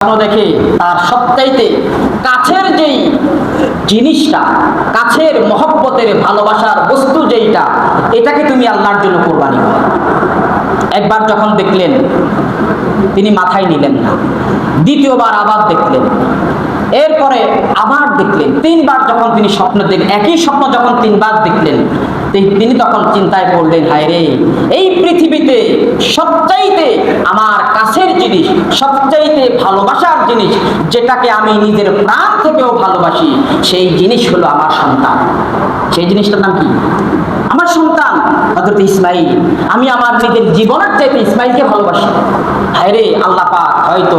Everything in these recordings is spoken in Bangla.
দেখে তার সবচাইতে কাছের যেই জিনিসটা, কাছের মহব্বতের ভালোবাসার বস্তু যেইটা, এটাকে তুমি আল্লাহর জন্য কোরবানি করো। একবার যখন দেখলেন তিনি মাথায় নিলেন না, দ্বিতীয়বার আবার দেখলেন, এরপরে আবার দেখলেন, তিনবার যখন তিনি স্বপ্ন দেখলেন, একই স্বপ্ন যখন তিনবার দেখলেন, তিনি তখন চিন্তায় পড়লেন, হায় রে, এই পৃথিবীতে সবচাইতে আমার কাছের জিনিস, সবচাইতে ভালোবাসার জিনিস, যেটাকে আমি নিজের প্রাণ থেকেও ভালোবাসি, সেই জিনিস হলো আমার সন্তান। সেই জিনিসটার নাম কি? আমার সন্তান হযরত ইসমাঈল। আমি আমার নিজের জীবনের চাইতে ইসমাঈলকে ভালোবাসি। হায় রে, আল্লাহ পাক হয়তো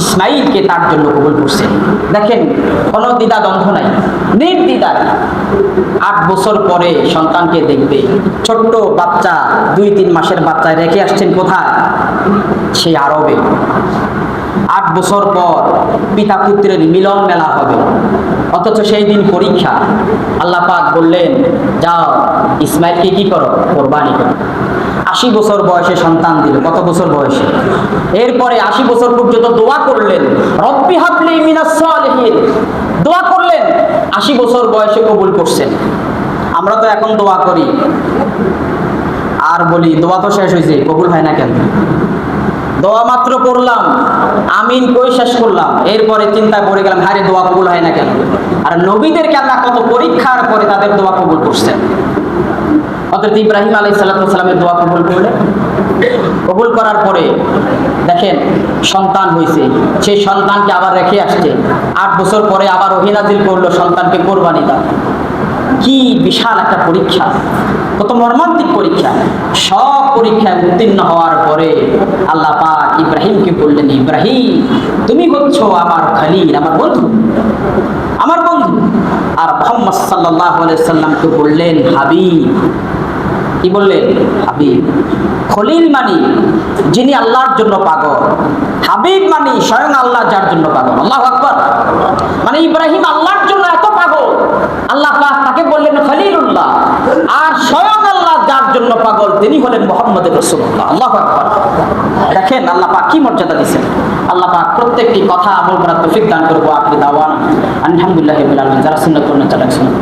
ইসমাঈলকে তার জন্য কবুল করছেন। দেখেন, কোনো দ্বিধা দ্বন্দ্ব নাই, নির্দ্বিধায় 8 বছর পরে সন্তানকে দেখবে। ছোট্ট বাচ্চা, 2-3 মাসের বাচ্চা রেখে আসছেন কোথায়? সেই আরবে। 8 বছর পর পিতা পুত্রের মিলন মেলা হবে, অথচ সেই দিন পরীক্ষা। আল্লাহ পাক বললেন, যাও ইসমাঈলকে কি করো? কোরবানি করো। 80 বছর বয়সে সন্তান দিল। কত বছর বয়সে? এরপরে 80 বছর পর্যন্ত দোয়া করলেন, রব্বি হাবলি মিনাস সালিহিন, দোয়া করলেন। 80 বছর বয়সে কবুল করছেন। আমরা তো এখন দোয়া করি আর বলি, দোয়া তো শেষ হয়েছে, কবুল হয় না কেন? দোয়া মাত্র করলাম, আমিন কই শেষ করলাম, এরপরে চিন্তা করে গেলাম, হারে দোয়া কবুল হয় না কেন? আর নবীদেরকে আল্লাহ কত পরীক্ষার পরে তাদের দোয়া কবুল করছেন। হযরত ইব্রাহিম আলাইহিস সালামের দোয়া কবুল করলেন। কবুল করার পরে দেখেন সন্তান হয়েছে, সেই সন্তানকে আবার রেখে আসছে। 8 বছর পরে আবার ওহী নাযিল করলো, সন্তানকে কোরবানি দাও। কি বিশাল একটা পরীক্ষা, কত মর্মান্তিক পরীক্ষা। সব পরীক্ষায় উত্তীর্ণ হওয়ার পরে আল্লাহ পাক ইব্রাহিমকে বললেন, ইব্রাহিম, তুমি হচ্ছ আমার খলিল, আমার বন্ধু, আমার বন্ধু। আর মুহাম্মদ সাল্লাল্লাহু আলাইহি সাল্লামকে বললেন হাবিব। কি বললেন? হাবিব। খলিল মানি যিনি আল্লাহর জন্য পাগল, হাবিব মানি স্বয়ং আল্লাহ যার জন্য পাগল। আল্লাহু আকবার। মানে ইব্রাহিম আল্লাহর জন্য এত পাগল, আল্লাহ পাক তাকে বললেন খলিলুল্লাহ। আর স্বয়ং আল্লাহ যার জন্য পাগল, তিনি হলেন মুহাম্মদ রাসূলুল্লাহ। আল্লাহু আকবার। দেখেন আল্লাহ পাক কি মর্যাদা দিয়েছেন। আল্লাহ পাক প্রত্যেকটি কথা আমল করার তৌফিক দান করুক। আখির দাওয়ানা আলহামদুলিল্লাহি রাব্বিল আলামিন। যারা সুন্নাত পড়েন তারা সুন্নাত